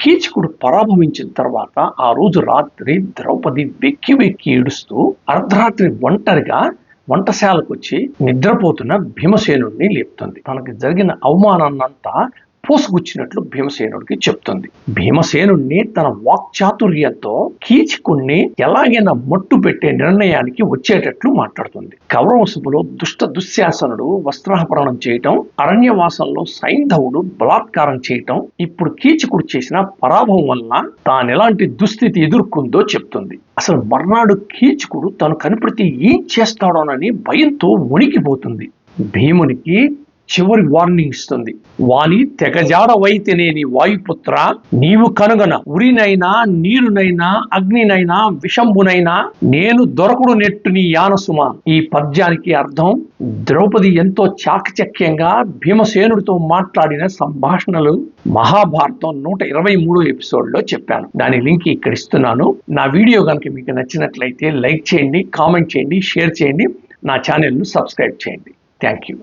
కీచకుడు పరాభవించిన తర్వాత ఆ రోజు రాత్రి ద్రౌపది వెక్కి వెక్కి ఏడుస్తూ అర్ధరాత్రి ఒంటరిగా వంటశాలకు వచ్చి నిద్రపోతున్న భీమసేనుడిని లేపుతుంది. తనకి జరిగిన అవమానాన్నంతా పోసుగుచ్చినట్లు భీమసేనుడికి చెప్తుంది. భీమసేనుడిని తన వాక్చాతుర్యంతో కీచకుణ్ణి ఎలాగైనా మట్టు పెట్టే నిర్ణయానికి వచ్చేటట్లు మాట్లాడుతుంది. కౌరవ సభలో దుశ్శాసనుడు వస్త్రాపహరణం చేయటం, అరణ్యవాసంలో సైంధవుడు బలాత్కారం చేయటం, ఇప్పుడు కీచకుడు చేసిన పరాభవం వల్ల తానెలాంటి దుస్థితి ఎదుర్కొందో చెప్తుంది. అసలు మర్నాడు కీచకుడు తను కనిపెడితే ఏం చేస్తాడోనని భయంతో వణికిపోతుంది. భీమునికి చివరి వార్నింగ్ ఇస్తుంది. వాని తెగజాడవైతేనేని వాయుపుత్ర, నీవు కనుగొన ఉరినైనా నీరునైనా అగ్నినైనా విషంబునైనా నేను దొరకుడు నెట్టు నీ యానసుమ. ఈ పద్యానికి అర్థం ద్రౌపది ఎంతో చాకచక్యంగా భీమసేనుడితో మాట్లాడిన సంభాషణలు మహాభారతం 123 ఎపిసోడ్లో చెప్పాను. దాని లింక్ ఇక్కడ ఇస్తున్నాను. నా వీడియో కనుక మీకు నచ్చినట్లయితే లైక్ చేయండి, కామెంట్ చేయండి, షేర్ చేయండి, నా ఛానల్ను సబ్స్క్రైబ్ చేయండి. Thank you.